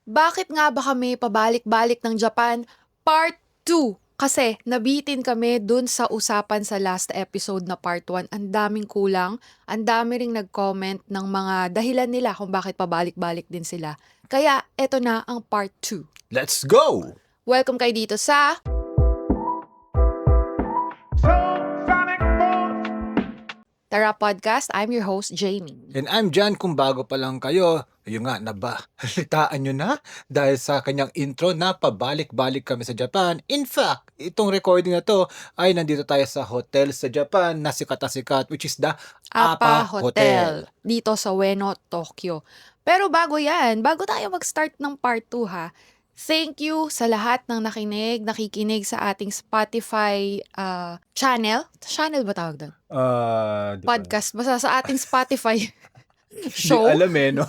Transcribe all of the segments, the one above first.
Bakit nga ba kami pabalik-balik ng Japan? Part 2. Kasi nabitin kami dun sa usapan sa last episode na part 1. Ang daming kulang, ang dami ring nag-comment ng mga dahilan nila kung bakit pabalik-balik din sila. Kaya eto na ang part 2. Let's go! Welcome kayo dito sa Tara Podcast. I'm your host, Jamie. And I'm John. Kung bago pa lang kayo, ayun nga, nabalitaan nyo na dahil sa kanyang intro na pabalik-balik kami sa Japan. In fact, itong recording na to ay nandito tayo sa hotel sa Japan na sikat na sikat, which is the Apa Hotel. Dito sa Ueno, Tokyo. Pero bago yan, bago tayo mag-start ng part 2 ha, thank you sa lahat ng nakikinig sa ating Spotify channel. Channel ba tawag doon? Podcast. Basta sa ating Spotify show. Di alam no?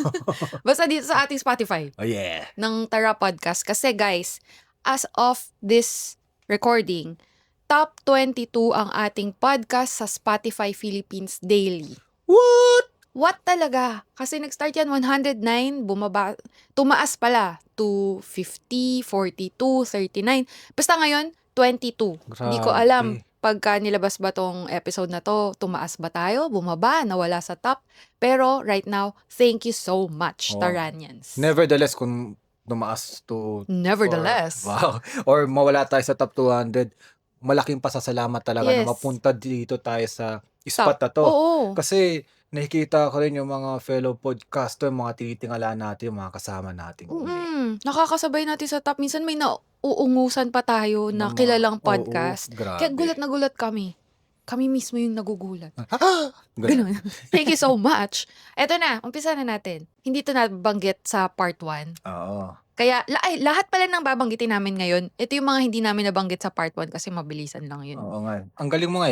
Basta dito sa ating Spotify Oh yeah. ng Tara Podcast. Kasi guys, as of this recording, top 22 ang ating podcast sa Spotify Philippines daily. What? What talaga? Kasi nag-start yan 109, tumaas pala to 50, 42, 39. Basta ngayon, 22. Hindi ko alam pagka nilabas ba tong episode na to, tumaas ba tayo, bumaba, nawala sa top. Pero right now, thank you so much, Taranians. Nevertheless, kung tumaas to... Nevertheless. Or mawala tayo sa top 200, malaking pasasalamat talaga na mapunta dito tayo sa spot na to. Oo. Kasi nakikita ko rin yung mga fellow podcaster, mga tinitingala natin, yung mga kasama natin. Nakakasabay natin sa top. Minsan may nauungusan pa tayo na kilalang podcast. Kaya gulat na gulat kami. Kami mismo yung nagugulat. Ganun. Thank you so much. Eto na, umpisa na natin. Hindi to nabanggit sa part 1. Oo. Kaya lahat pala ng babanggitin namin ngayon, ito yung mga hindi namin nabanggit sa part 1 kasi mabilisan lang yun. Oo nga. Ang galing mo nga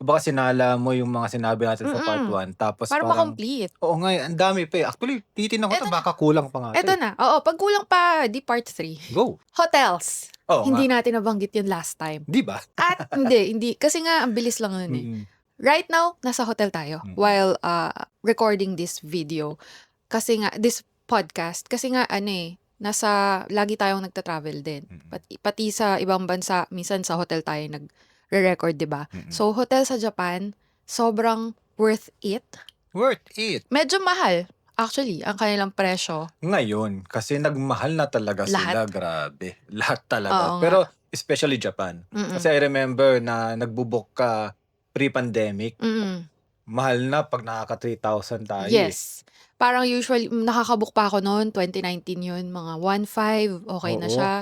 baka sinala mo yung mga sinabi natin sa part 1. Tapos para ma-complete. Oo nga, ang dami pa eh. Actually, titignan ko baka kulang pa nga. Eto na. Oo, pag kulang pa, di part 3. Go. Hotels. Oo hindi natin nabanggit yun last time. Di ba? At hindi. Kasi nga, ang bilis lang yun eh. Right now, nasa hotel tayo while recording this video. Kasi nga, this podcast. Kasi nga, lagi tayong nagta-travel din. Pati sa ibang bansa, minsan sa hotel tayo nagre-record, di ba? So, hotel sa Japan, sobrang worth it. Worth it. Medyo mahal, actually, ang kanilang presyo. Ngayon, kasi nagmahal na talaga sila. Grabe. Lahat talaga. Pero, especially Japan. Kasi I remember na nagbubok ka pre-pandemic. Mahal na pag nakaka 3,000 tayo. Yes. Parang usually, nakakabook pa ako noon, 2019 yun, mga 1,500, okay na siya.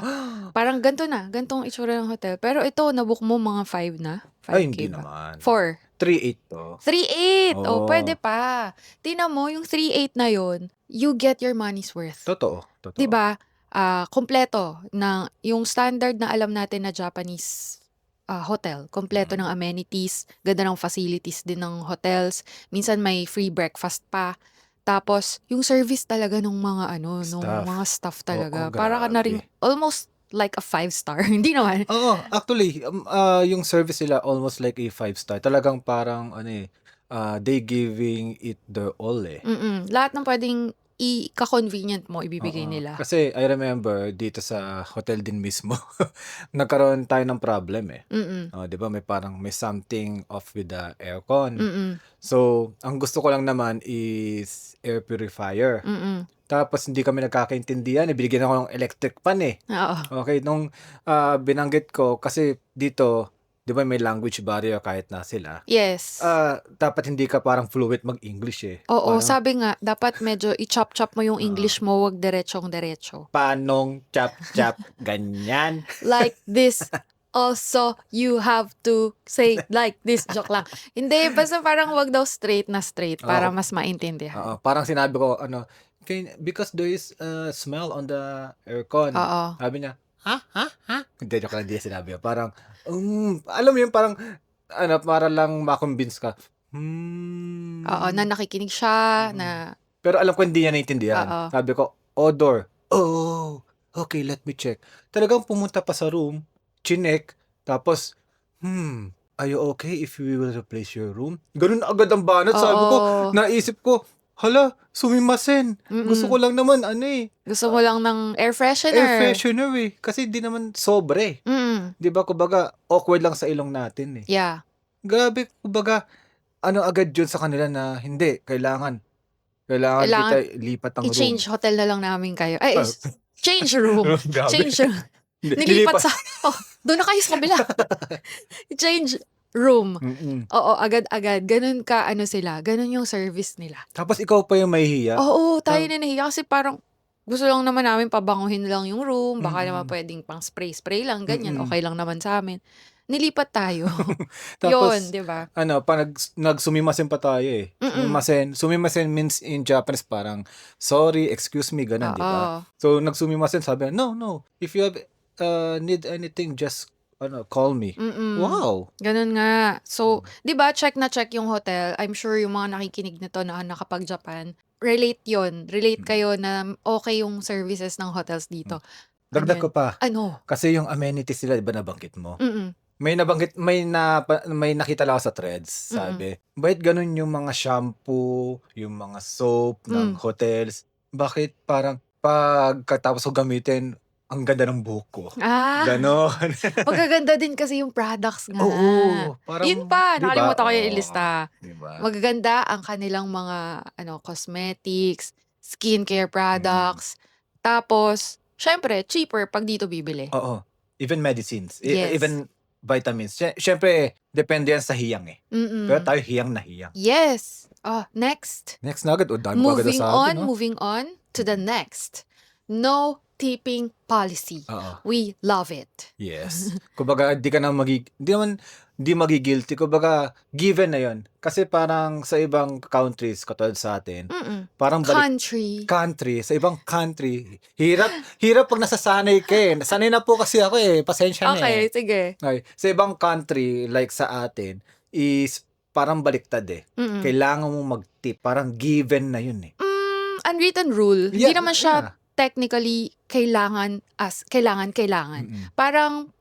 Parang gantong itsura ng hotel. Pero ito, nabook mo mga 5 na? 5K Ay, hindi ba? naman. 4. 3,800 to. 3,800! Oh, pwede pa. Tingnan mo, yung 3,800 na yun, you get your money's worth. Totoo. Diba? Kompleto. Yung standard na alam natin na Japanese hotel. Kompleto ng amenities, ganda ng facilities din ng hotels. Minsan may free breakfast pa. Tapos, yung service talaga nung mga mga staff talaga. Para ka na rin, almost like a 5-star. Hindi naman. Oo, actually, yung service nila almost like a 5-star. Talagang parang, they giving it their all eh. Lahat ng pwedeng i-convenient mo, ibibigay nila. Kasi I remember dito sa hotel din mismo, nagkaroon tayo ng problem eh. Di ba may something off with the aircon. So, ang gusto ko lang naman is air purifier. Tapos hindi kami nagkakaintindihan, binigyan ako ng electric fan eh. Oo. Okay, nung binanggit ko, kasi dito, di ba may language barrier kahit na sila. Yes. Dapat hindi ka parang fluent mag-English eh. Oo, sabi nga, dapat medyo i-chop-chop mo yung English mo, wag diretsong-diretso. Panong chop-chop, ganyan. Like this. Also, you have to say like this. Joke lang. Hindi, basta parang wag daw straight na straight para mas maintindihan. Parang sinabi ko, because there is a smell on the aircon. Sabi niya, ha? Hindi, joke lang, hindi sinabi. Parang, alam mo yun, parang, para lang makonvince ka. Oo, na nakikinig siya, na... Pero alam ko hindi niya naintindihan. Sabi ko, odor. Oh, okay, let me check. Talagang pumunta pa sa room, chinek, tapos, are you okay if we will replace your room? Ganun agad ang banat. Sabi ko, naisip ko, hala, sumimasen. Gusto ko Mm. lang naman ano eh, Gusto mo lang ng air air freshener. freshener eh. Kasi di naman sobre. Mm. 'Di ba kumbaga awkward lang sa ilong natin eh. Yeah. Grabe kumbaga ano agad yun sa kanila na hindi, kailangan Kailangan kita lipat ang room. i-change hotel na lang namin kayo. Ay, Ah, change room. grabe. Change room. Nilipat Nilipat. sa, doon na kayo sa kabila. Change room. Mm. Oo, agad-agad. Ganun ka, ano sila. Ganun yung service nila. Tapos ikaw pa yung mahihiya. Oo, tayo na nahiya kasi parang gusto lang naman namin pabanguhin lang yung room. Baka naman Mm. pwedeng pang spray-spray lang, ganyan. Mm. Okay lang naman sa amin. Nilipat tayo. Tapos, Yun, di ba? ano, pa nagsumimasen pa tayo eh. Sumimasen means in Japanese parang, sorry, excuse me, ganun, di ba? Oo. So, nagsumimasen, sabi, no, if you have need anything, just call me. Mm-mm. Wow. Ganun nga. So, 'di ba, check na check yung hotel. I'm sure yung mga nakikinig nito na nakapag-Japan, relate 'yon. Relate kayo na okay yung services ng hotels dito. Dagdag ko pa. Ano? Kasi yung amenities nila, di ba nabanggit mo? Mm. May nakita lang ako sa threads, sabi, bakit ganun yung mga shampoo, yung mga soap ng hotels? Bakit parang pagkatapos ko gamitin, ang ganda ng buhok ko? Ah, Ganon. magaganda din kasi yung products nga. Oo, parang, Yun pa, di ba? nakalimutan ko yung Oo, ilista. di ba? Magaganda ang kanilang mga cosmetics, skincare products. Tapos, syempre, cheaper pag dito bibili. Oo. Even medicines. Yes. Even vitamins. Syempre, depende yan sa hiyang eh. Pero Mm-mm. tayo hiyang na hiyang. Yes. Next. Next na agad. O, dami ko agad nasabi, no? Moving on to the next. No tipping policy. Oo. We love it. Yes. Kumbaga, di magigilty. Kumbaga, given na yon. Kasi parang sa ibang countries, katulad sa atin, Mm-mm. parang country, sa ibang country, hirap pag nasasanay ka eh. Sanay na po kasi ako eh. Pasensya na Okay, eh. sige. Okay. Sa ibang country, like sa atin, is parang baliktad eh. Mm-mm. Kailangan mo mag-tip. Parang given na yun eh. Unwritten rule. Hindi Yeah, naman siya technically kailangan. Mm-mm. Parang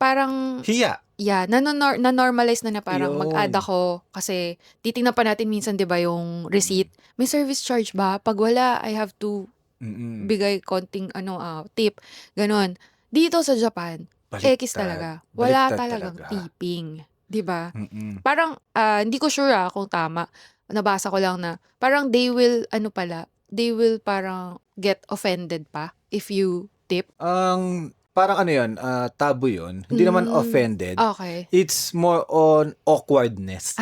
Hiya. yeah, na-normalize na parang Yun. mag-add ako kasi titingnan pa natin minsan 'di ba yung receipt. May service charge ba? Pag wala, I have to Mm-mm. bigay konting tip. Ganon. Dito sa Japan, X talaga. Wala Baliktad talagang talaga. tipping. 'Di ba? Mm-mm. Parang hindi ko sure kung tama. Nabasa ko lang na parang they will parang get offended pa if you tip. Parang ano yun, tabu yun. Hindi naman offended. Okay. It's more on awkwardness.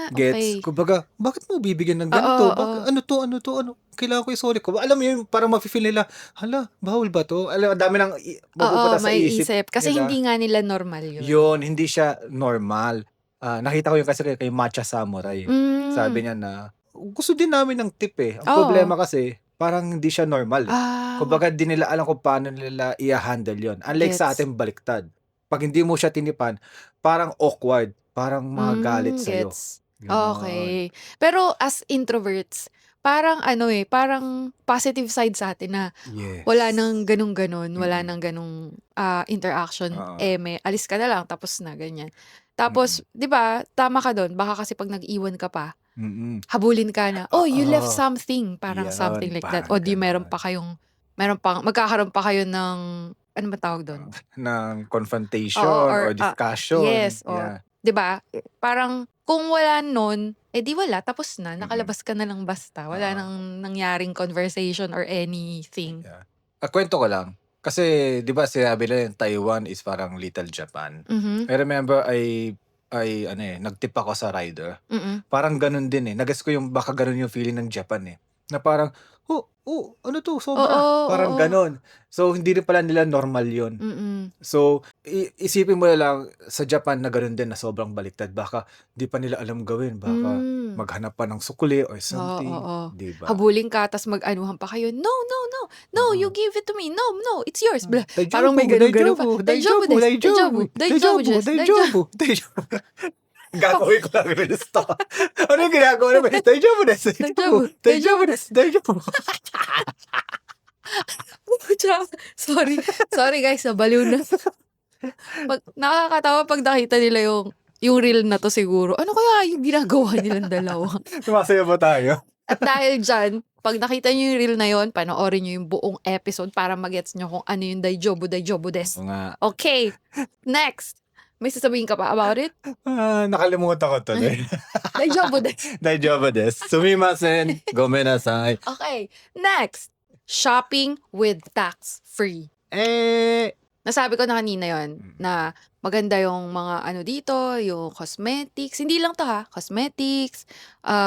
Okay. Gets? Kumbaga, bakit mo bibigyan ng ganito? Oo. Ano to? Kailangan ko i-sorry ko. Alam mo yun, parang mafe-feel nila, hala, bawal ba to? Alam, dami nang mapupunta sa may isip Kasi nila. hindi nga nila normal yun. Yun, hindi siya normal. Nakita ko yun kasi kay Matcha Samurai. Sabi niya na, gusto din namin ng tip eh. Ang problema kasi, parang hindi siya normal eh. Kumbaga, di nila alam kung paano nila i-handle yun. Unlike sa Gets. atin, baliktad. Pag hindi mo siya tinipan, parang awkward. Parang magalit sa'yo. Gets. Ganon. Okay. Pero as introverts, parang parang positive side sa atin na Yes. wala nang ganun-ganon, wala nang ganung interaction. Oo. May alis ka na lang, tapos na, ganyan. Tapos, di ba, tama ka doon. Baka kasi pag nag-iwan ka pa, Mm-mm. habulin ka na, you Oo. left something. Parang Yan, something like that. parang O di ganon. magkakaroon pa kayo ng, ano ba tawag doon? Ng confrontation Oo, or discussion. Yes. Yeah. 'Di ba? Parang kung wala nun, di wala, tapos na. Nakalabas ka na lang basta. Wala nang nangyaring conversation or anything. Yeah. Kwento ko lang. Kasi, di ba, sinabi nila yung Taiwan is parang Little Japan. Mhm. I remember, nagtip ako sa rider. Mm. Parang ganun din eh. Nagas ko yung baka ganun yung feeling ng Japan eh. Na parang, ano to, sobra. Oo, Parang oo. ganun. So, hindi rin pala nila normal yun. Mm. So, isipin mo na lang sa Japan na ganun din na sobrang baliktad. Baka di pa nila alam gawin. Baka maghanap pa ng sukli or something. Oo. Diba? Habulin ka, tas mag-anuhan pa kayo. No, you give it to me. No, it's yours. Daijoubu, Parang may ganun-ganun pa. daijoubu, daijoubu. Gagawin ko lang rin ito. Ano yung ginagawa namin? Daijoubu desu. Daijoubu. Sorry guys, nabaliw na. Nakakatawa pag nakita nila yung reel na to siguro. Ano kaya yung ginagawa nilang dalawa? Sumasaya ba tayo? At dahil dyan, pag nakita nyo yung reel na yon, panoorin nyo yung buong episode para magets nyo kung ano yung Daijobu des. Oo nga. Okay, next. May sasabihin ka pa about it? Nakalimutan ko tuloy. Daijobu des. Daijobu desu. Sumimasen. Gomenasai. Okay, next. Shopping with tax-free. Nasabi ko na kanina yon na maganda yung mga ano dito, yung cosmetics. Hindi lang to ha. Cosmetics,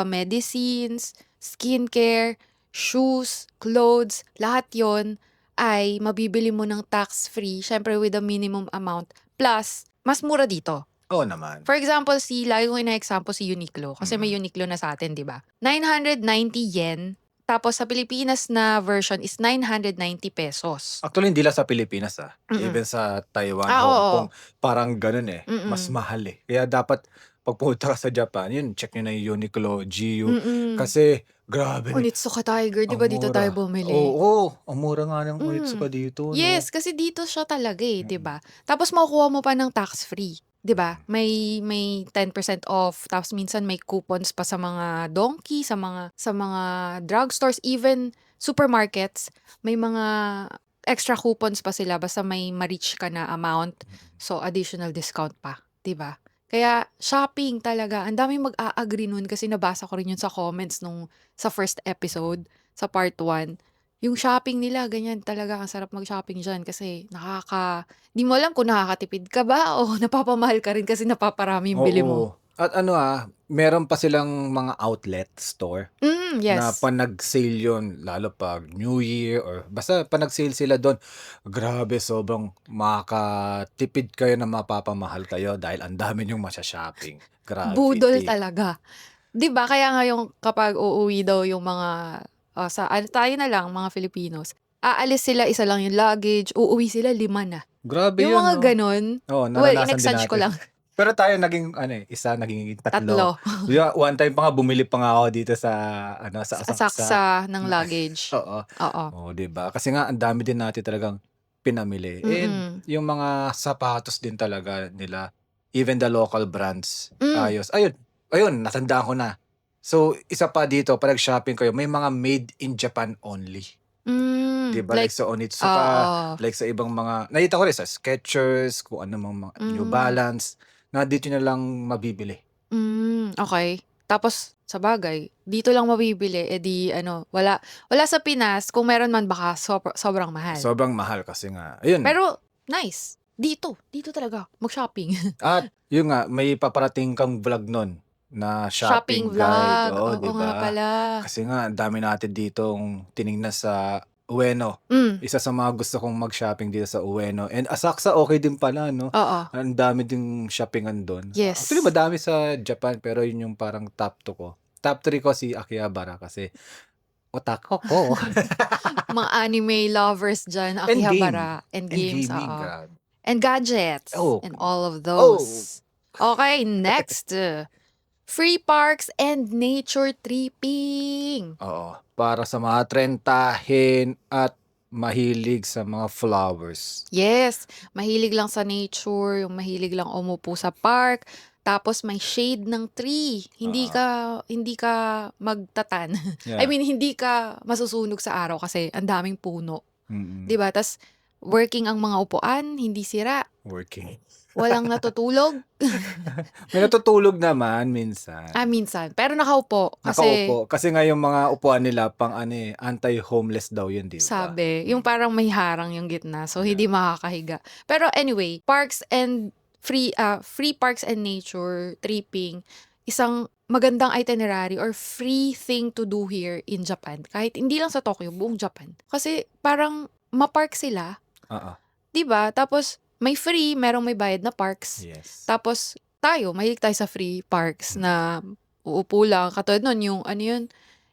medicines, skincare, shoes, clothes, lahat yon ay mabibili mo ng tax-free, syempre with a minimum amount. Plus, mas mura dito. Oo naman. For example, lagi ko ina-example si Uniqlo. Kasi may Uniqlo na sa atin, di ba? 990 yen. Tapos sa Pilipinas na version is 990 pesos. Actually, hindi lang sa Pilipinas Even sa Taiwan, Ah, Hong oo. Kong, parang ganun Mas Mm-mm. mahal Kaya dapat, pag pumunta ka sa Japan, yun, check nyo na yung Uniqlo, GU. Mm-mm. Kasi, grabe. Onitsuka Tiger, di ba Ang dito mura. tayo bumili? Oo, ang mura nga ng Onitsuka dito. No? Yes, kasi dito siya talaga di ba? Tapos makukuha mo pa ng tax-free. 'Di ba? May 10% off, tapos minsan may coupons pa sa mga Donkey, sa mga drugstores, even supermarkets, may mga extra coupons pa sila basta may ma-reach ka na amount. So additional discount pa, 'di ba? Kaya shopping talaga, ang daming mag-a-agree nun kasi nabasa ko rin yun sa comments sa first episode, sa part 1. Yung shopping nila, ganyan talaga, ang sarap mag-shopping dyan kasi di mo alam kung nakakatipid ka ba o napapamahal ka rin kasi napaparami yung bili mo. Oo. At meron pa silang mga outlet store na Yes. pa nag-sale yun, lalo pag New Year or basta pa nag-sale sila doon. Grabe, sobrang makakatipid kayo na mapapamahal kayo dahil ang dami niyong masya-shopping. Budol Gravity. talaga. 'Di ba? Kaya nga yung kapag uuwi daw yung mga tayo na lang, mga Filipinos, aalis sila, isa lang yung luggage, uuwi sila 5 na. Grabe Yung yun, mga no? ganon, Oo, well, naranasan din in-exage ko natin. lang. Pero tayo naging isa, naging 3. 3 One time pa nga bumili pa nga ako dito sa sa sa Asakusa. saksa ng luggage. Oo. Oo. Oh, 'di ba? Kasi nga ang dami din natin talagang pinamili. And yung mga sapatos din talaga nila, even the local brands, ayos. Ayun, natandaan ko na. So, isa pa dito, pag nag-shopping kayo, may mga made in Japan only. 'Di ba? Like sa Onitsuka, oo. like sa ibang mga, nakita ko rin sa Skechers, kung ano mga New Balance, na dito na lang mabibili. Okay. Tapos, sa bagay, dito lang mabibili, wala sa Pinas, kung meron man baka sobrang mahal. Sobrang mahal kasi nga. Ayun. Pero, nice. Dito talaga, mag-shopping. At yun nga, may paparating kang vlog nun na shopping Shopping guide. vlog. Oo, Oo 'di nga ba? pala. Kasi nga, ang dami natin ditong tiningnan sa Ueno. Isa sa mga gusto kong mag-shopping dito sa Ueno. And Asakusa, okay din pala, no? Oo. Ang dami ding shoppingan doon. Yes. Actually, madami sa Japan, pero yun yung parang top 2 ko. Top 3 ko si Akihabara kasi otaku ko. Mga anime lovers dyan, And Akihabara, and And games, gaming, oo. grabe. And gadgets, Oh. and all of those. Okay, next. Free parks and nature tripping. Oo. Para sa mga trentahin at mahilig sa mga flowers. Yes, mahilig lang sa nature, yung mahilig lang umupo sa park, tapos may shade ng tree. Hindi ka magtatan. I Yeah. mean, hindi ka masusunog sa araw kasi ang daming puno. Mm-mm. 'Di ba? Tas working ang mga upuan, hindi sira. Working. Walang natutulog. May natutulog naman minsan. Minsan. Pero nakaupo. Kasi, Nakaupo. Kasi nga yung mga upuan nila pang anti-homeless daw yun, di ba? sabi, yung parang may harang yung gitna. So, hindi makakahiga. Pero anyway, free parks and nature tripping, isang magandang itinerary or free thing to do here in Japan. Kahit hindi lang sa Tokyo, buong Japan. Kasi parang mapark sila, Oo. 'di ba? Tapos may free, merong may bayad na parks. Yes. Tapos mahilig tayo sa free parks na uupo lang. Katulad nun,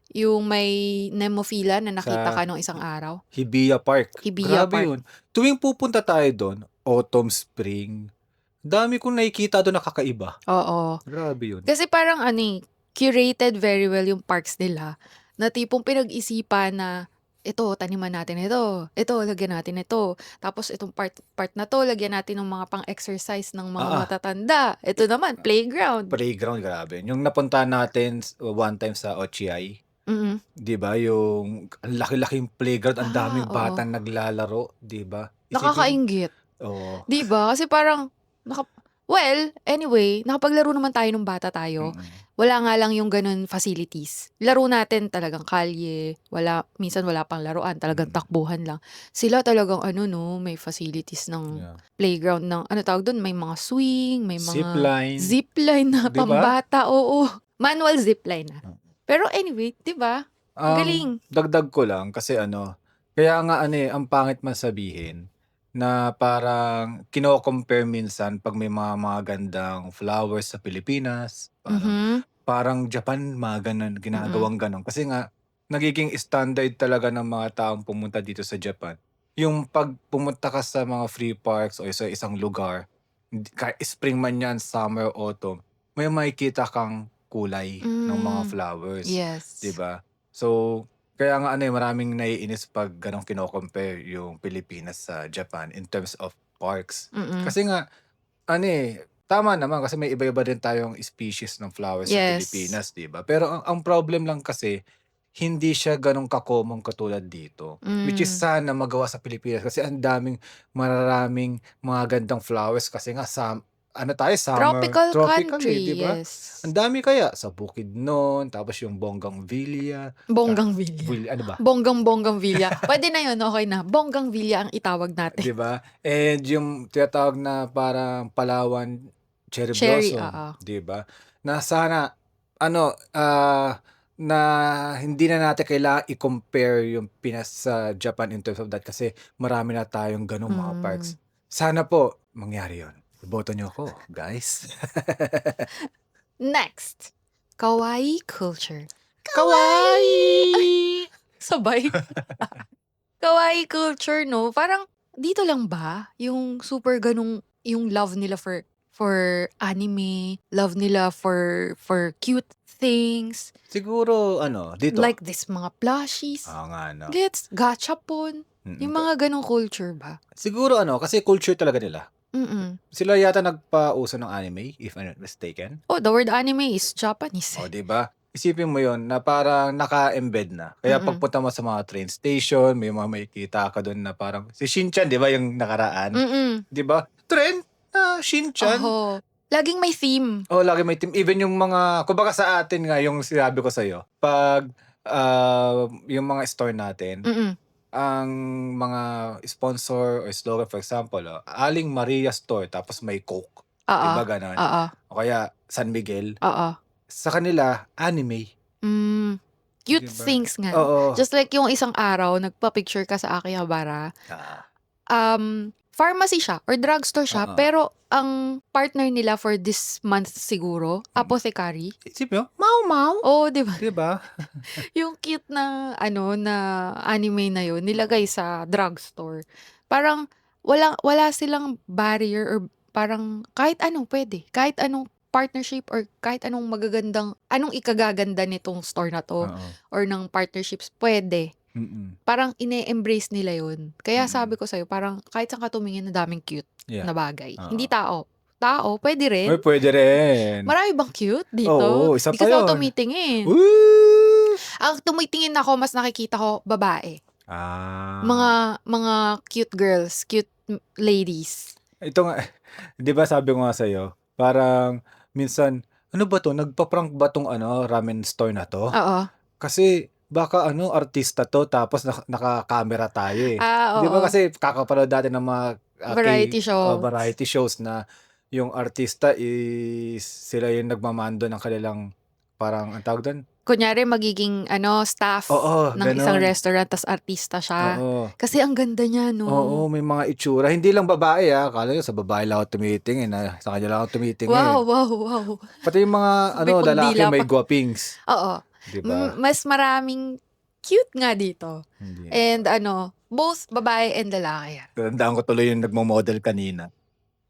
yung may Nemofila na nakita Sa ka nung isang araw. Hibiya Park. Hibiya Grabe Park. yun. Tuwing pupunta tayo doon, autumn, spring, dami kong nakikita doon na kakaiba. Oo. Grabe yun. Kasi parang curated very well yung parks nila. Na tipong pinag-isipan na ito, taniman natin ito. Ito, lagyan natin ito. Tapos itong part na to, lagyan natin ng mga pang-exercise ng mga matatanda. Ito naman, playground. Playground, grabe. Yung napunta natin one time sa Ochiai, Mm. 'Di ba, yung ang laki-laking playground, ang daming Oo. batang naglalaro, 'di ba? Isipin Nakakainggit. oo, 'Di ba? Kasi parang well, anyway, nakapaglaro naman tayo nung bata tayo. mm. Wala nga lang yung gano'n facilities. Laro natin talagang kalye, minsan wala pang laruan, talagang Mm. takbuhan lang. Sila talagang ano 'no, may facilities ng Yeah. playground ng ano tawag dun, may mga swing, may mga Zipline, zipline na 'di ba? pambata, oo. Manual zipline na. Mm. Pero anyway, 'di ba? Ang galing. Dagdag ko lang kasi ano, kaya nga ano, ang pangit man sabihin na parang kino-compare minsan 'pag may mga magagandang flowers sa Pilipinas, parang Mhm, parang Japan mga gano'n, mm. ginagawang gano'n. Kasi nga nagiging standard talaga ng mga taong pumunta dito sa Japan, yung 'pag pumunta ka sa mga free parks o sa isang lugar, kahit spring man 'yan, summer, autumn, may makikita kang kulay ng mga Hmm, flowers, 'di yes. ba? So, kaya nga ano, maraming naiinis 'pag gano'n kino-compare yung Pilipinas sa Japan in terms of parks. Mm. Kasi nga ano, tama naman kasi may iba-iba din tayong species ng flowers sa Yes. Pilipinas, 'di ba? Pero ang problem lang kasi, hindi siya gano'n ka-common katulad dito. Which is Hmm. sana magawa sa Pilipinas kasi ang daming mararaming mga gandang flowers kasi nga ano tayo, summer Tropical tropical, country, 'di ba? Ang yes. dami kaya sa Bukidnon, tapos yung Bougainvillea, Bonggang-Villa. Ano ba? Bonggang-Bonggang-Villa. Puwede na 'yun, okey na. Bonggang-Villa ang itawag natin. 'Di ba? And yung tinatawag na parang Palawan Cherry Cherry, Blossom, oo. 'di ba? Na sana ano, na hindi na natin kailangang i-compare yung Pinas sa Japan in terms of that kasi marami na tayong gano'ng mga Hmm. parks. Sana po mangyari yun. Iboto niyo ako, guys. Next, kawaii culture. Kawaii! Ay, Kawaii! sabay. Kawaii culture 'no, parang dito lang ba yung super gano'ng yung love nila for anime, love nila for cute things, Siguro ano, dito. like this mga plushies, Oo nga 'no. gachapon, Mm, yung mga gano'ng culture ba. siguro ano, kasi culture talaga nila. Mm. Sila yata nagpauso ng anime, if I'm not mistaken. Oh, the word anime is Japanese, Oh, eh. 'di ba? Isipin mo 'yon na parang naka-embed na. Kaya Mm. pagpunta mo sa mga train station, may mga makikita ka do'n na parang si Shinchan, 'di ba, yung nakaraan, Mm. 'di ba? Trend na Shinchan. Oo, laging may theme. Oh, lagi may team. Even yung mga kumbaga sa atin nga, yung sinabi ko sa'yo, 'pag, yung mga store natin, Mm. ang mga sponsor or slogan, for example, Aling Maria Store tapos may Coke, 'di Oo, ba gano'n? oo, O kaya San Miguel. oo. Sa kanila anime, Hmm, 'di cute ba? things nga. Oo, Just like yung isang araw nagpa-picture ka sa Akihabara, ah, pharmacy siya or drugstore siya oo, pero ang partner nila for this month siguro, mm. apothecary. Isipin mo, Mau Mau, Oo, 'di ba? 'di ba? Yung cute na ano, na anime na yun nilagay sa drugstore. Parang wala silang barrier or parang kahit anong puwede, kahit anong partnership or kahit anong ikagaganda nitong store na 'to Oo, or ng partnerships puwede. mm, Parang ine-embrace nila yun. Kaya sabi mm. ko sa'yo parang kahit saan ka tumingin ang daming cute Yeah, na bagay. Hindi oo. tao. Tao puwede rin. Uy, puwede rin. Marami bang cute dito? Oo, isa Hindi pa kasi ako yun. tumitingin. Woo! Ang tumitingin ako mas nakikita ko babae. Ah, Mga cute girls, cute ladies. ito nga 'di ba sabi ko nga sa'yo, parang minsan, "Ano ba 'to, nagpa-prank ba 'tong ano, ramen store na 'to?" Oo. Kasi baka ano, artista 'to tapos naka-camera tayo, eh. 'Di ba Oo. kasi kakapanood natin ng mga, Variety shows. variety shows na yung artista is sila yung nagmamando ng kanilang parang anong tawag dun? Kunyari magiging ano, staff Oo, ng isang gano'n. restaurant tas artista siya. Oo, Kasi ang ganda niya 'no? oo, may mga itsura. Hindi lang babae, akala niyo sa babae lang ako tumitingin, sa kanya lang ako Wow, tumitingin. wow, wow. Pati yung mga May ano, lalaki pagdila may pa. gwapings, Oo. 'di ba? Mas maraming cute nga dito. Hindi. And ano, both babae and lalaki yan. Tandaan ko tuloy yung nagmo-model kanina.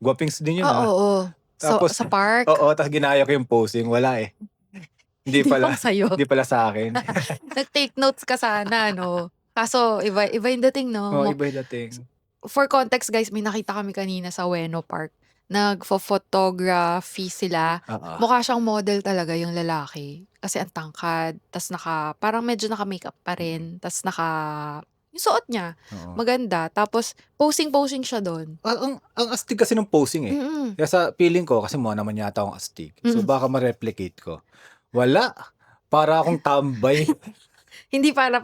Gwapings din yun, Oo, oo. Tapos Sa park, oo, ta's ginaya ko yung posing, wala, eh. Hindi hindi pala pang sa'yo. hindi pala sa'kin. Nag-take notes ka sana 'no? Kaso iba iba yung dating 'no? Oo, iba yung dating. For context guys, may nakita kami kanina sa Ueno Park. nagfo-photography sila. Oo. Mukha siyang model talaga yung lalaki. Kasi ang tangkad, tas parang medyo naka-makeup pa Mm. rin, tas yung suot niya, Oo. maganda. Tapos, posing-posing siya doon. Ang astig kasi ng posing, eh. Mm. Kaya sa feeling ko kasi mukha naman yata akong astig. So, Mm. baka ma-replicate ko. Wala, para akong tambay. Hindi para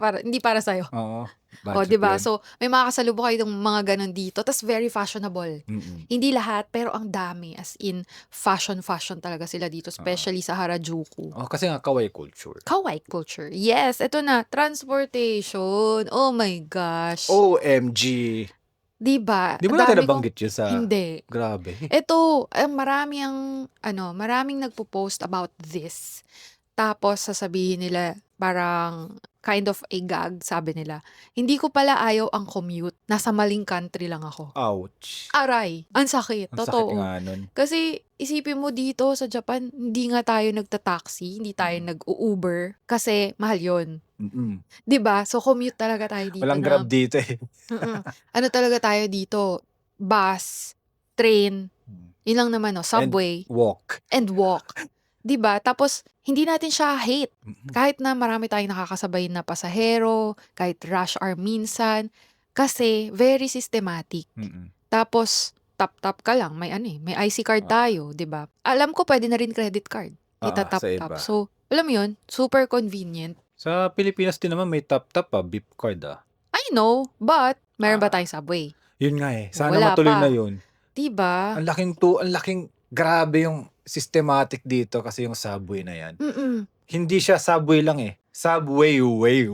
sa'yo. Oo, O, bad 'di trip ba? 'yun. So, may makakasalubong kayo ng mga gano'n dito, tas very fashionable. Mm. Hindi lahat, pero ang dami. As in, fashion talaga sila dito, Oo. especially sa Harajuku. Kasi nga kawaii culture. Kawaii culture. Yes, eto na, transportation. Oh my gosh. OMG. 'Di ba? Di mo natin Dami kong nabanggit yun sa hindi. grabe. Eto, maraming nagpo-post about this. Tapos sasabihin nila, parang kind of a gag, sabi nila. Hindi ko pala ayaw ang commute. Nasa maling country lang ako. Ouch. Aray, ang sakit, Ang sakit totoo. nga nun. Kasi isipin mo dito sa Japan, hindi nga tayo nagta-taxi, hindi tayo nag-u-Uber kasi mahal 'yon. Mm. 'Di ba? So commute talaga tayo dito Walang Grab dito, eh. Ano talaga tayo dito, bus, train, yun lang naman, subway, Walk. and walk. 'Di ba? Tapos hindi natin siya hate. Mm. Kahit na marami tayong nakakasabay na pasahero, kahit rush hour minsan, kasi very systematic. Mm. Tapos tap-tap ka lang, may IC card tayo, 'di ba? Alam ko puwede na rin credit card, sa ita-tap-tap. iba. So, alam mo yun, super convenient. Sa Pilipinas din naman may tap-tap, beep card, I know, but meron ba tayong subway? Yun nga, eh. Sana Wala matuloy na pa. yun. 'Di ba? Ang laking grabe yung systematic dito kasi yung subway na yan. Hindi siya subway lang, eh. Subway, way,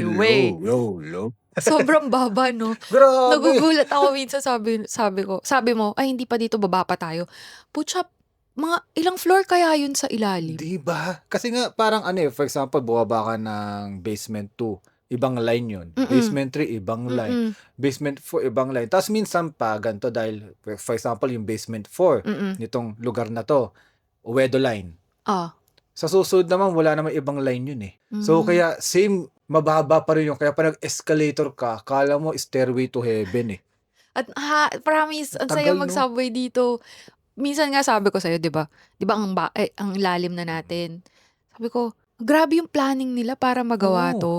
low. Sobrang baba, no? Grabe. Nagugulat ako minsan, sabi mo, ay hindi pa dito, baba pa tayo. Putya, mga ilang floor kaya yun sa ilalim? Di ba? Kasi nga parang for example, bumaba ka ng basement 2, ibang line yun. Basement 3, ibang line. Basement 4, ibang line. Tapos minsan pa, ganito dahil, for example, yung basement 4, nitong lugar na to, Uedo line. Sa susunod naman, wala namang ibang line yun, eh. So, kaya same, mababa pa rin yun. Kaya pag nag-escalator ka, kala mo stairway to heaven, eh. At promise, ang Tagal, saya no? mag-subway dito. Minsan nga sabi ko sa'yo, 'di ba? 'Di ba ang lalim na natin. Sabi ko, grabe yung planning nila para magawa Oo. to.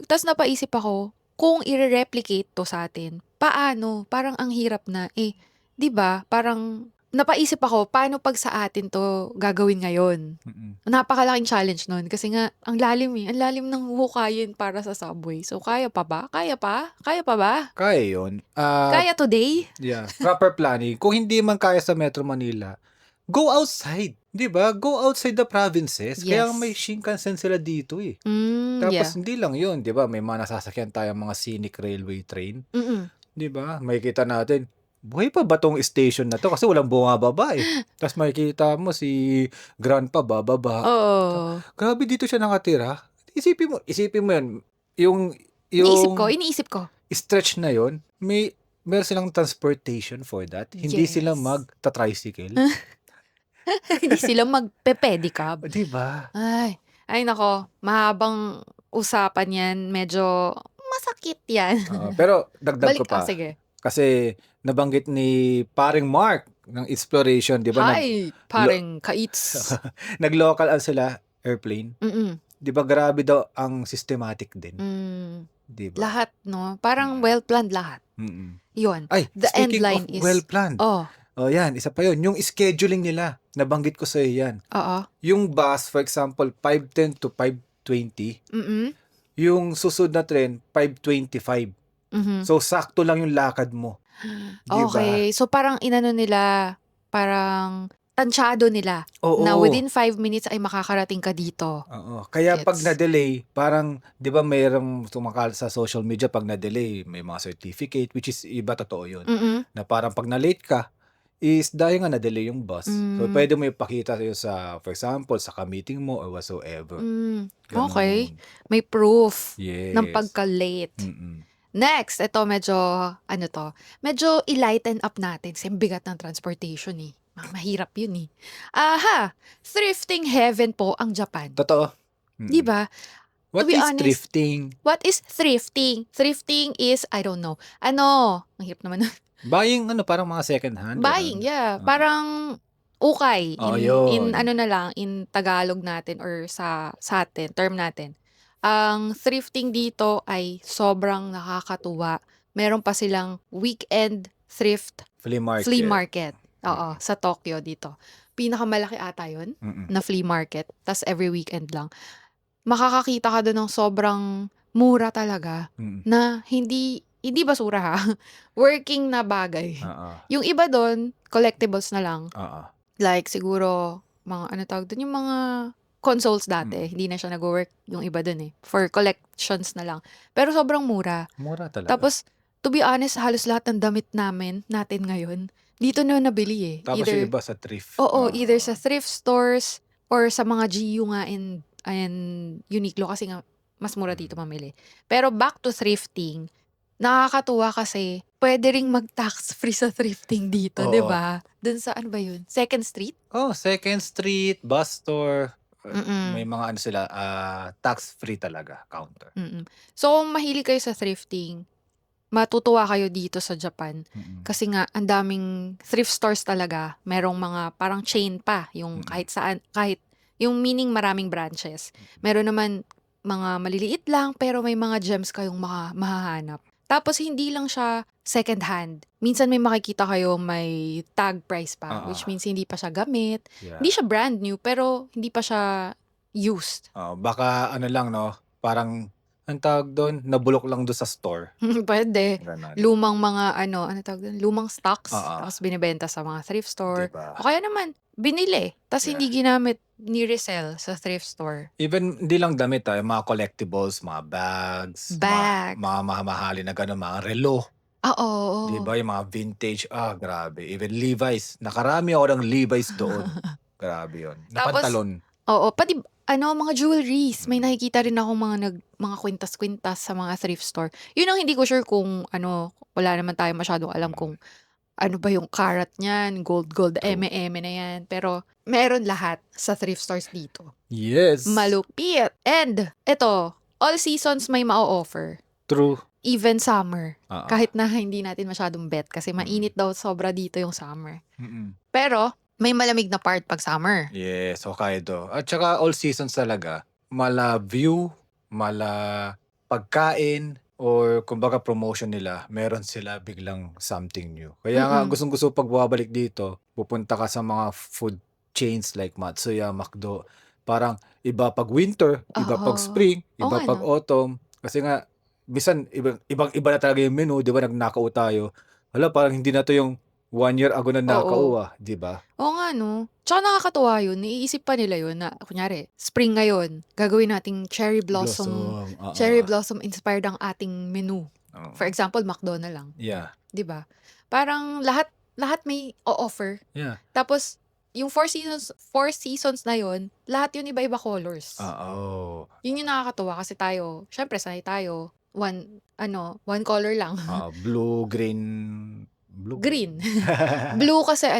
Tas napaisip ako, kung ire-replicate to sa atin, paano? Parang ang hirap na, 'di ba? Parang napaisip ako, paano pag sa atin to gagawin ngayon? Napakalaking challenge nun kasi nga ang lalim, eh. Ang lalim ng hukayin para sa subway. So kaya pa ba? Kaya pa ba? Kaya yun. Kaya today? Yeah, proper planning. Kung hindi man kaya sa Metro Manila, go outside. Di ba? Go outside the provinces. Kaya Yes. may Shinkansen sila dito, eh. Yeah. Tapos hindi lang yun, di ba? May mga nasasakyan tayong mga scenic railway train. Di ba? Makikita natin, buhay pa ba tong station na to? Kasi walang bumababa, eh. Tapos makikita mo si grandpa bababa. Oo. Grabe dito siya nakatira. Isipin mo yun. Yung Iniisip ko. stretch na yun, meron silang transportation for that. Hindi sila Yes. mag-tricycle. Hindi sila magpe-pedicab. Di ba? Ay nako, mahabang usapan yan. Medyo masakit yan. Pero dagdag ko pa. Sige. Kasi nabanggit ni paring Mark ng Exploration, di ba? Hi, paring kaits. Nag-local sila airplane. Di ba grabe daw ang systematic din? Di ba? Lahat, no? Parang well-planned lahat. Yun. Ay, The end speaking line of is, well-planned. Yan, isa pa yun. Yung scheduling nila, nabanggit ko sa'yo yan. Yung bus, for example, 5:10 to 5:20. Yung susunod na train, 5:25. So, sakto lang yung lakad mo. Diba? Okay. So, parang inano nila, parang tansyado nila Oo. na within 5 minutes ay makakarating ka dito. Oo. Kaya pag Gets. na-delay, parang, di ba mayroong tumakal sa social media pag na-delay, may mga certificate, which is iba, totoo yun. Na parang pag na-late ka, is dahil nga na-delay yung bus. So, pwede mo ipakita sa'yo sa, for example, sa ka-meeting mo or whatsoever. Okay. May proof Yes. ng pagka-late. Next, ito medyo i-lighten up natin kasi ang bigat ng transportation, eh. Mahirap yun, eh. Thrifting heaven po ang Japan. Totoo. Di ba? What To be is honest, thrifting? What is thrifting? Thrifting is, I don't know. Ang hirap naman. Buying ano, parang mga second hand, Buying, gano'n? yeah. Oo. Parang ukay Oo, in yun. ano na lang, in Tagalog natin or sa atin, term natin. Ang thrifting dito ay sobrang nakakatuwa. Meron pa silang weekend thrift Flea flea market. market. Oo, sa Tokyo dito. Pinakamalaki ata yun Mm. na flea market. Tas every weekend lang. Makakakita ka dun ng sobrang mura talaga Mm. na hindi basura ha. Working na bagay. Oo. Yung iba dun, collectibles na lang. Oo. Like siguro, mga ano tawag dun, yung mga consoles dati. Mm. Hindi na siya nag-work yung iba dun eh. For collections na lang. Pero sobrang mura. Mura talaga. Tapos, to be honest, halos lahat ng damit natin ngayon, dito na nabili eh. Tapos yung iba sa thrift. Oo, either sa thrift stores or sa mga GU nga and Uniqlo kasi nga mas mura dito mamili. Pero back to thrifting, nakakatuwa kasi pwede ring mag-tax free sa thrifting dito, Oo. 'di ba? Dun sa ano ba yun? Second Street? Oh, Second Street, bus store, may Mm. mga ano sila, tax-free talaga, counter. Mm. So, kung mahilig kayo sa thrifting, matutuwa kayo dito sa Japan. Mm. Kasi nga, ang daming thrift stores talaga. Merong mga parang chain pa, yung Mm. kahit saan, kahit yung meaning maraming branches. Meron naman mga maliliit lang, pero may mga gems kayong mahahanap. Tapos, hindi lang siya second hand. Minsan may makikita kayo may tag price pa, which means hindi pa siya gamit. Hindi Yeah. siya brand new, pero hindi pa siya used. Baka ano lang 'no, parang anong tawag do'n, nabulok lang do'n sa store, Pwede. gano'n. Lumang mga ano tawag dun, lumang stocks, Oo. tapos binebenta sa mga thrift 'Di store. ba? O kaya naman, binili, tas Yeah. hindi ginamit, ni-resell sa thrift store. Even hindi lang damit, yung mga collectibles, mga bags, Bag. mga mamahalin na gano'n, mga relo. Oo, 'Di oo. ba, yung mga vintage, grabe. Even Levi's, nakarami ako ng Levi's doon. Grabe yun, na Tapos, pantalon. oo, pati mga jewelries. May Mm. nakikita rin akong mga kwintas-kwintas sa mga thrift store. Yun ang hindi ko sure kung wala naman tayong masyadong alam kung ano ba yung karat niyan, gold, True. eme-eme na yan. Pero meron lahat sa thrift stores dito. Yes. Malupit. And eto, all seasons may ma-offer. True. Even summer. Oo. Kahit na hindi natin masyadong bet kasi mainit daw sobra dito yung summer. Mm. Pero may malamig na part pag summer. Yes, Hokkaido. At saka all seasons talaga. Mala view, mala pagkain, or kumbaga promotion nila, meron sila biglang something new. Kaya nga gustong-gusto pag bumabalik dito, pupunta ka sa mga food chains like Matsuya, McDo. Parang iba pag winter, iba pag Oo. spring, Oo iba nga, pag no? autumn. Kasi nga, bisan ibang-iba na talaga yung menu, di ba, nagnakaw tayo. Hala, parang hindi na to yung 1 year ago na nakaw, di ba? Oo nga, no? Tsaka nakakatuwa yun. Naiisip pa nila yun na, kunyari, spring ngayon, gagawin nating cherry blossom inspired ang ating menu. Oo. For example, McDo na lang. Yeah. 'Di ba? Parang lahat may o-offer. Yeah. Tapos, yung four seasons na yun, lahat yun iba-iba colors. Oo. Yun yung nakakatuwa kasi tayo, syempre sanay tayo, one color lang. Blue, green, Green. Blue kasi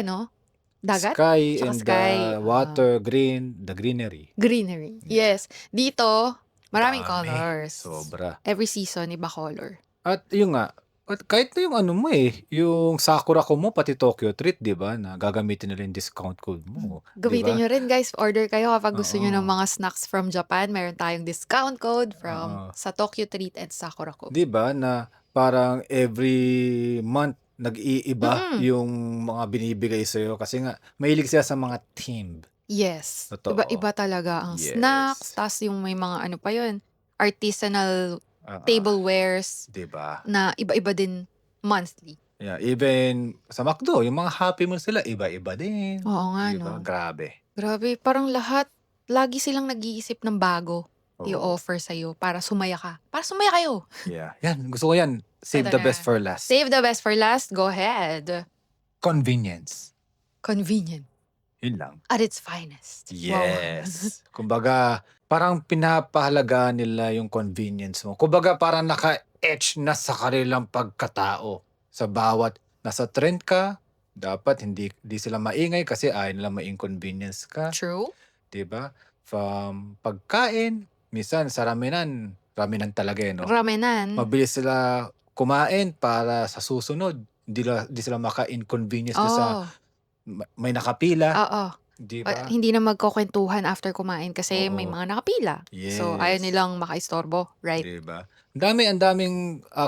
dagat? sky, Tsaka and sky. water, green, the greenery. Greenery. Yes. Dito, maraming Dami. colors. Sobra. Every season, iba color. At yun nga, at kahit na yung ano mo yung Sakura ko mo, pati Tokyo Treat, di ba, na gagamitin nila yung discount code mo. Gamitin Di ba? nyo rin, guys. Order kayo kapag gusto nyo ng Oo. mga snacks from Japan. Meron tayong discount code Oo. from sa Tokyo Treat and Sakura ko. Di ba, na parang every month, nag-iiba yung mga binibigay sa'yo. Kasi nga, mahilig sila sa mga themed. Yes. Totoo. Iba-iba talaga ang Yes. snacks. Tas yung may mga ano pa yun, artisanal tablewares Di ba? na iba-iba din monthly. Yeah, even sa McDo, yung mga Happy Meal sila, iba-iba din. Oo nga, Di ba? no? Grabe. Grabe, parang lahat, lagi silang nag-iisip ng bago Oo. i-offer sa'yo para sumaya ka. Para sumaya kayo. Yeah. Yan, gusto ko yan. Save Ito the best na. for last. Save the best for last. Go ahead. Convenience. Convenient. Yun lang. At its finest. Yes. Kumbaga, parang pinapahalaga nila yung convenience mo. Kumbaga, parang naka-etch na sa kanilang pagkatao. Sa bawat nasa trend ka, dapat hindi sila maingay kasi ayaw nila ma-inconvenience ka. True. Diba? From pagkain, minsan sa raminan talaga no? Ramenan. Mabilis sila kumain para sa susunod. di sila maka-inconvenience doon sa Oh, may nakapila, oo. di ba? Hindi na magkukwentuhan after kumain kasi may Oo. mga nakapila. So, ayaw Yes. nilang makaistorbo, right? Di ba? Ang daming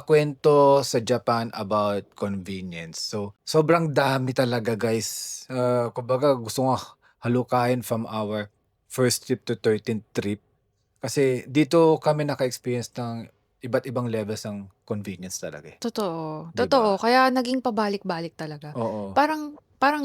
kwento sa Japan about convenience. So, sobrang dami talaga, guys. Kumbaga, gusto nga halukayin from our first trip to 13th trip. Kasi dito kami naka-experience ng iba't ibang levels ng convenience talaga eh. Totoo. Di Totoo. ba? Kaya naging pabalik-balik talaga. Oo. Parang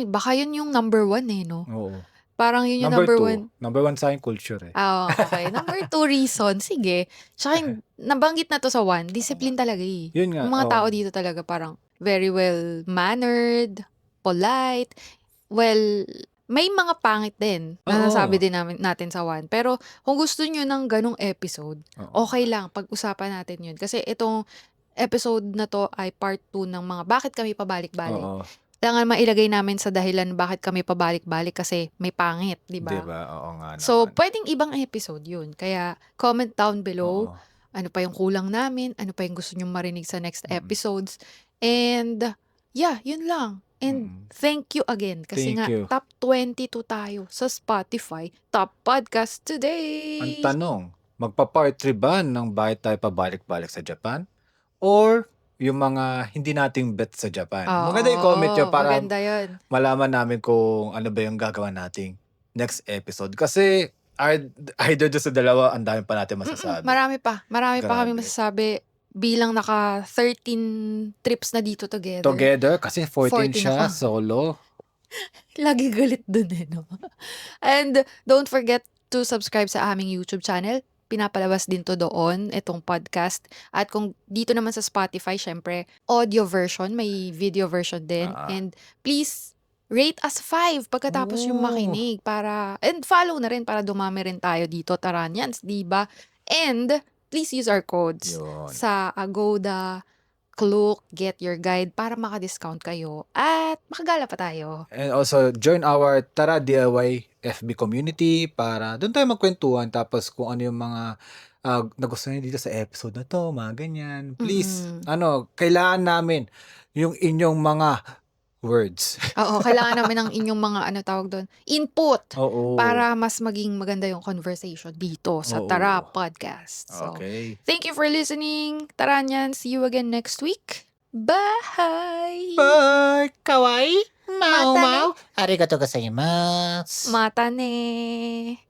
baka yun yung number one eh, no? Oo. Parang yun yung Number number 2. one. Number 1 sa akin, culture eh. Okay. Number 2 reason, sige. Tsaka nabanggit na to sa 1, discipline talaga eh. Yun nga. Yung mga tao dito talaga parang very well mannered, polite. Well, may mga pangit din na nasabi Oo. din natin sa 1. Pero kung gusto nyo ng ganong episode, Oo. okay lang, pag-usapan natin yun. Kasi itong episode na to ay part 2 ng mga bakit kami pabalik-balik. Oo. Kailangan mailagay namin sa dahilan bakit kami pabalik-balik kasi may pangit, di Di ba? ba? Oo nga So, naman. pwedeng ibang episode yun. Kaya, comment down below. Oo. Ano pa yung kulang namin? Ano pa yung gusto nyong marinig sa next Mm. episodes? And, yeah, yun lang. And thank you again. Kasi Thank nga, you. top 22 tayo sa Spotify Top Podcast Ang today. tanong, magpa-part 3 ba ng bakit tayo pabalik-balik sa Japan? Or yung mga hindi nating bet sa Japan? Maganda i-comment nyo Oo, para maganda yun. malaman namin kung ano ba yung gagawin nating next episode. Kasi either doon sa dalawa, ang dami pa natin masasabi. Marami pa. Marami pa kami Grabe. masasabi bilang naka 13 trips na dito together. Together, kasi 14 14 siya, ako. solo. Lagi galit dun eh, no? And don't forget to subscribe sa aming YouTube channel. Pinapalabas din to doon, itong podcast. At kung dito naman sa Spotify, syempre, audio version, may video version din. And please, rate us 5 pagkatapos yung makinig. And follow na rin para dumami rin tayo dito, Taranyans, di ba? And please use our codes Yun. sa Agoda, Klook, Get Your Guide para maka-discount kayo at makagala pa tayo. And also, join our Tara DIY FB community para doon tayo magkwentuhan. Tapos kung ano yung mga nagustuhan niyo dito sa episode na to, mga ganyan. Please, kailangan namin yung inyong mga words. Oo, kailangan namin ng inyong mga input Oo. para mas maging maganda yung conversation dito sa Oo. Tara Podcast. So, Okay. thank you for listening. Taranyan, see you again next week. Bye! Bye! Kawaii! Mau mau! Arigatou gozaimasu! Mata ne!